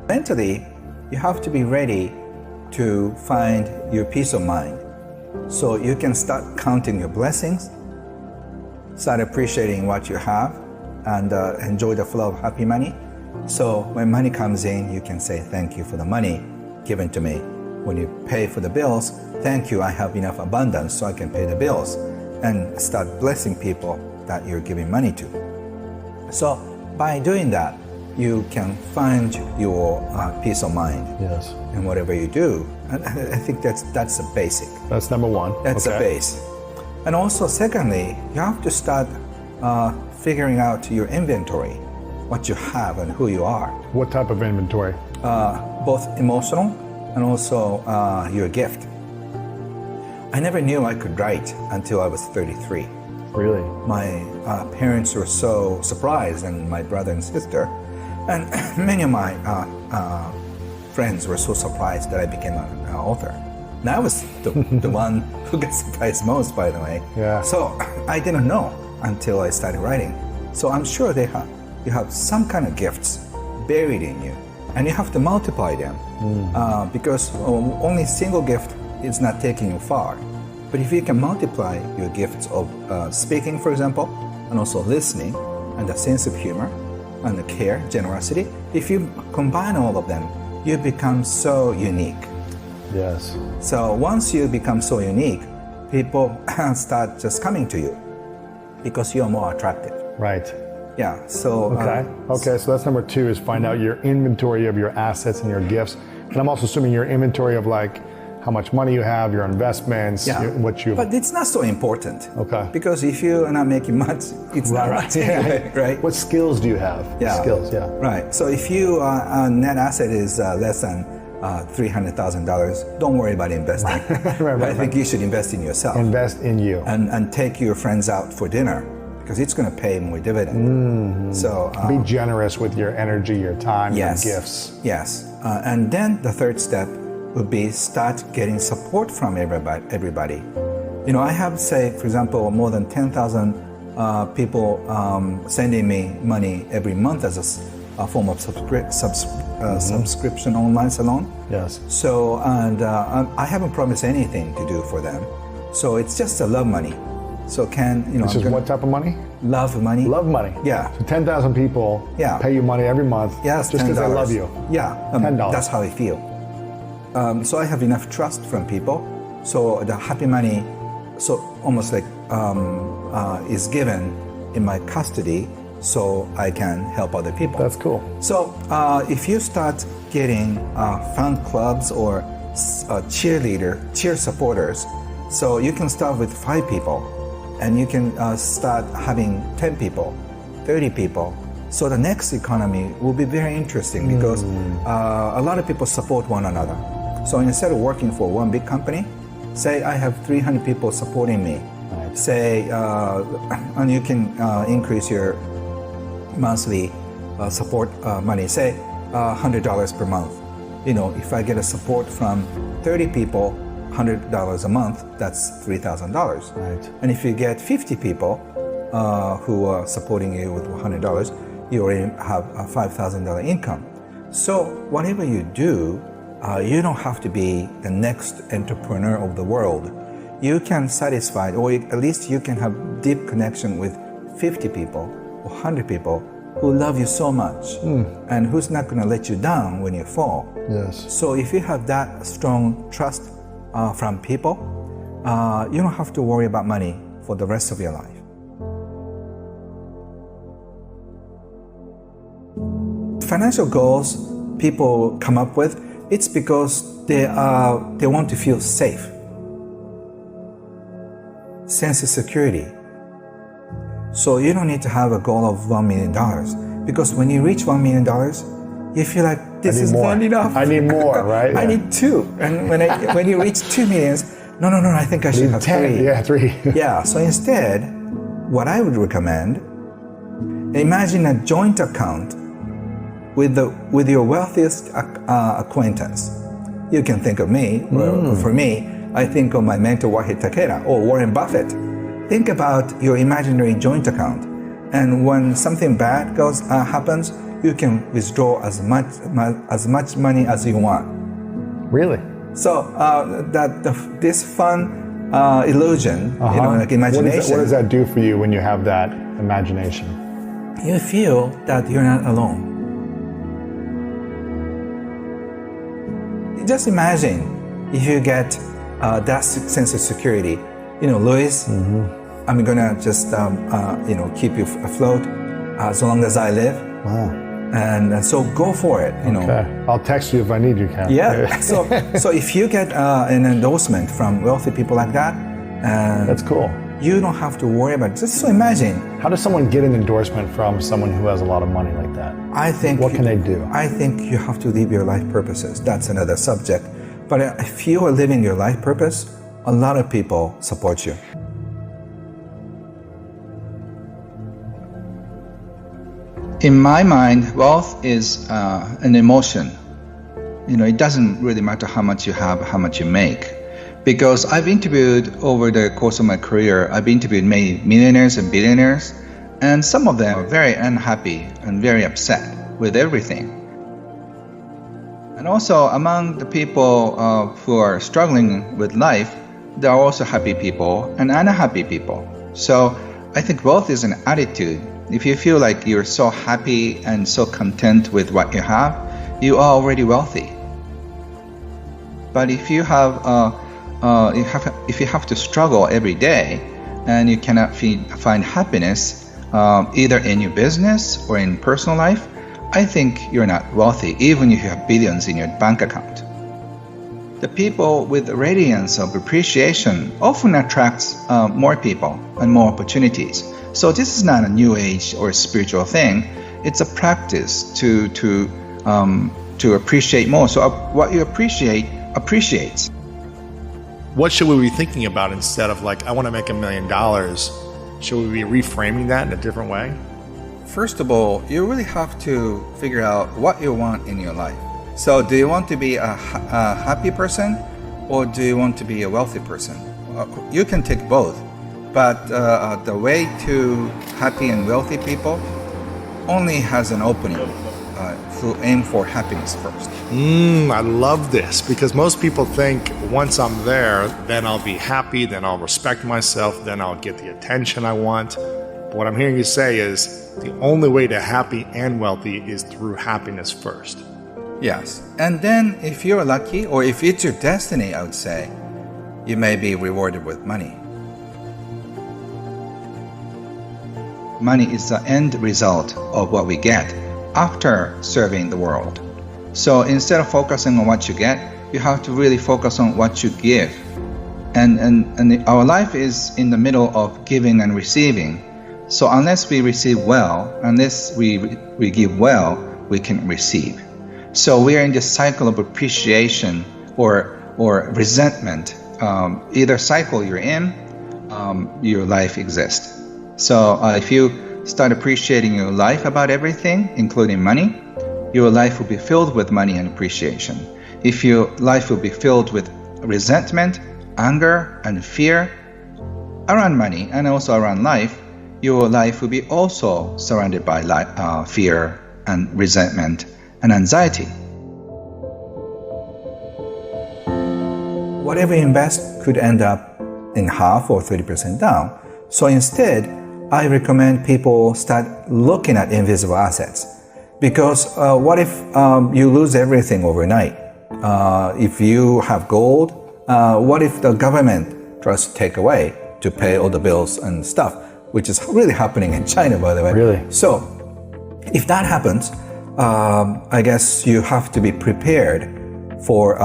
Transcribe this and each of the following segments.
Mentally, you have to be ready to find your peace of mind. So you can start counting your blessings, start appreciating what you have, and enjoy the flow of happy money. So when money comes in, you can say thank you for the money given to me. When you pay for the bills, thank you, I have enough abundance so I can pay the bills, and start blessing people that you're giving money to. So by doing that, you can find your peace of mind. Yes. In whatever you do. And I think that's the basic. That's number one. That's the base. And also, secondly, you have to start figuring out your inventory, what you have and who you are. What type of inventory? Both emotional and also your gift. I never knew I could write until I was 33. Really? My parents were so surprised, and my brother and sister, and many of my friends were so surprised that I became an author. And I was the one who got surprised most, by the way. Yeah. So I didn't know until I started writing. So I'm sure you have some kind of gifts buried in you, and you have to multiply them because only single gift is not taking you far. But if you can multiply your gifts of speaking, for example, and also listening, and a sense of humor, and the care, generosity, if you combine all of them, you become so unique. Yes. So once you become so unique, people start just coming to you because you're more attractive. Right. Yeah. So okay. So that's number two, is find out your inventory of your assets and your gifts. And I'm also assuming your inventory of like how much money you have, your investments, what you. But it's not so important. Okay. Because if you are not making much, it's not right. Right. What skills do you have? Yeah. Skills. Yeah. Right. So if you net asset is less than $300,000, don't worry about investing. I think you should invest in yourself. Invest in you. And take your friends out for dinner, because it's going to pay more dividend. Mm-hmm. So be generous with your energy, your time, your gifts. Yes. And then the third step would be start getting support from everybody. You know, I have, say, for example, more than 10,000 people sending me money every month as a form of subscription online salon. Yes. So, and I haven't promised anything to do for them. So it's just a love money. So This is what type of money? Love money. Love money. Yeah. So 10,000 people pay you money every month. Yes, just because they love you. Yeah. $10. That's how I feel. So I have enough trust from people. So the happy money, so almost like is given in my custody, so I can help other people. That's cool. So if you start getting fan clubs or cheer supporters, so you can start with 5 people, and you can start having 10 people, 30 people. So the next economy will be very interesting because a lot of people support one another. So instead of working for one big company, say I have 300 people supporting me. Right. Say, and you can increase your monthly support money, say $100 per month. You know, if I get a support from 30 people, $100 a month, that's $3,000. Right. And if you get 50 people who are supporting you with $100, you already have a $5,000 income. So whatever you do, you don't have to be the next entrepreneur of the world. You can satisfy, or at least you can have deep connection with 50 people or 100 people who love you so much and who's not going to let you down when you fall. Yes. So if you have that strong trust from people, you don't have to worry about money for the rest of your life. Financial goals people come up with, it's because they want to feel safe. Sense of security. So you don't need to have a goal of $1 million, because when you reach $1 million, you feel like this is not enough. I need more, right? I need 2. And when you reach 2 millions, no, I think I should have 10. 3. Yeah, 3. Yeah, so instead, what I would recommend, imagine a joint account with your wealthiest acquaintance. You can think of me. For me, I think of my mentor Wahid Takeda or Warren Buffett. Think about your imaginary joint account, and when something bad happens, you can withdraw as much money as you want. Really? So this fun illusion, like imagination. What does that do for you when you have that imagination? You feel that you're not alone. Just imagine if you get that sense of security. Louis, I'm gonna just keep you afloat as long as I live. Wow. And so go for it. Okay. I'll text you if I need you, Cam. Yeah. so if you get an endorsement from wealthy people like that, that's cool. You don't have to worry about it. Just so imagine. How does someone get an endorsement from someone who has a lot of money like that? What can they do? I think you have to live your life purposes. That's another subject. But if you are living your life purpose, a lot of people support you. In my mind, wealth is an emotion. It doesn't really matter how much you have, how much you make. Because I've interviewed over the course of my career, I've interviewed many millionaires and billionaires, and some of them are very unhappy and very upset with everything. And also among the people who are struggling with life, there are also happy people and unhappy people. So I think wealth is an attitude. If you feel like you're so happy and so content with what you have, you are already wealthy. But if you have to struggle every day and you cannot find happiness either in your business or in personal life, I think you're not wealthy, even if you have billions in your bank account. The people with the radiance of appreciation often attracts more people and more opportunities. So this is not a new age or a spiritual thing. It's a practice to appreciate more. So what you appreciate appreciates. What should we be thinking about instead of like, I want to make $1 million? Should we be reframing that in a different way? First of all, you really have to figure out what you want in your life. So do you want to be a happy person, or do you want to be a wealthy person? You can take both, but the way to happy and wealthy people only has an opening to aim for happiness first. I love this, because most people think once I'm there, then I'll be happy, then I'll respect myself, then I'll get the attention I want. But what I'm hearing you say is the only way to happy and wealthy is through happiness first. Yes, and then if you're lucky, or if it's your destiny, I would say, you may be rewarded with money. Money is the end result of what we get after serving the world. So instead of focusing on what you get, you have to really focus on what you give. And our life is in the middle of giving and receiving. So unless we receive well, unless we give well, we can receive. So we are in this cycle of appreciation or resentment. Either cycle you're in, your life exists. So if you start appreciating your life about everything, including money, your life will be filled with money and appreciation. If your life will be filled with resentment, anger, and fear around money and also around life, your life will be also surrounded by fear and resentment and anxiety. Whatever you invest could end up in half or 30% down. So instead, I recommend people start looking at invisible assets. Because what if you lose everything overnight? If you have gold, what if the government tries to take away to pay all the bills and stuff, which is really happening in China, by the way. Really? So if that happens, I guess you have to be prepared for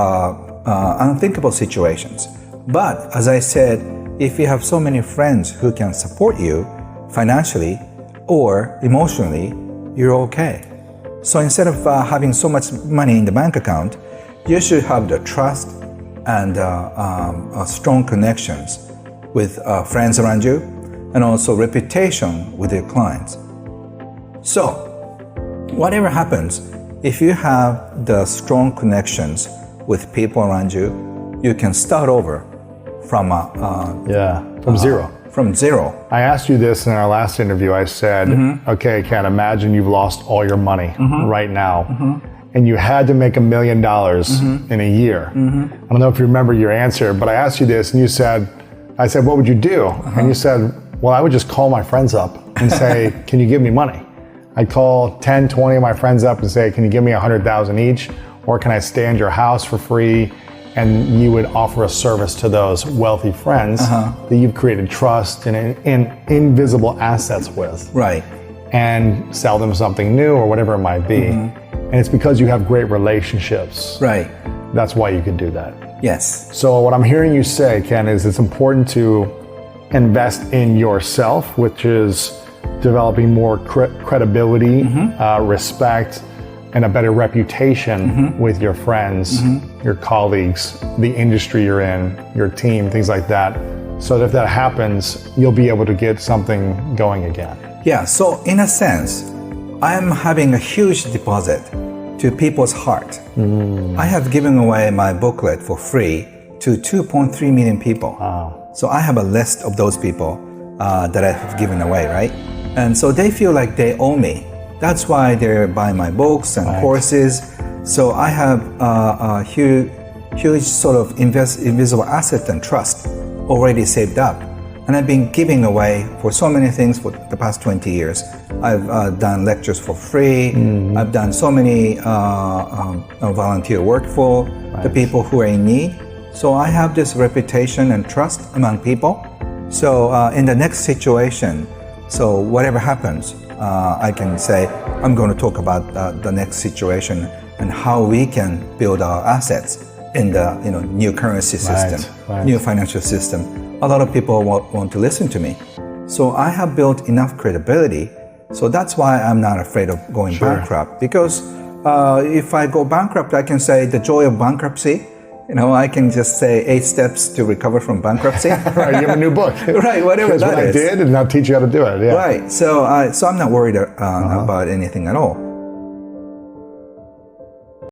unthinkable situations. But as I said, if you have so many friends who can support you financially or emotionally, you're okay. So instead of having so much money in the bank account, you should have the trust and strong connections with friends around you, and also reputation with your clients. So whatever happens, if you have the strong connections with people around you, you can start over from zero. from zero. I asked you this in our last interview. I said, okay, Ken, imagine you've lost all your money right now. And you had to make $1 million in a year. I don't know if you remember your answer, but I asked you this and you said, I said, what would you do? And you said, well, I would just call my friends up and say, can you give me money? I'd call 10, 20 of my friends up and say, can you give me 100,000 each? Or can I stay in your house for free? And you would offer a service to those wealthy friends that you've created trust and invisible assets with. Right. And sell them something new or whatever it might be. And it's because you have great relationships. Right. That's why you could do that. Yes. So what I'm hearing you say, Ken, is it's important to invest in yourself, which is developing more credibility, respect, and a better reputation with your friends, your colleagues, the industry you're in, your team, things like that. So that if that happens, you'll be able to get something going again. Yeah, so in a sense, I'm having a huge deposit to people's heart. I have given away my booklet for free to 2.3 million people. Wow. So I have a list of those people that I have given away, right? And so they feel like they owe me. That's why they're buying my books and courses. So I have a huge sort of invisible asset and trust already saved up. And I've been giving away for so many things for the past 20 years. I've done lectures for free. I've done so many volunteer work for the people who are in need. So I have this reputation and trust among people. So in the next situation, so whatever happens, I can say, I'm going to talk about the next situation and how we can build our assets in the new currency system, new financial system. A lot of people want to listen to me. So I have built enough credibility. So that's why I'm not afraid of going bankrupt. Because if I go bankrupt, I can say the joy of bankruptcy. I can just say 8 steps to recover from bankruptcy. Right, you have a new book. Right, whatever Here's that what is. I did, and I'll teach you how to do it. Yeah. Right, so I'm not worried about anything at all.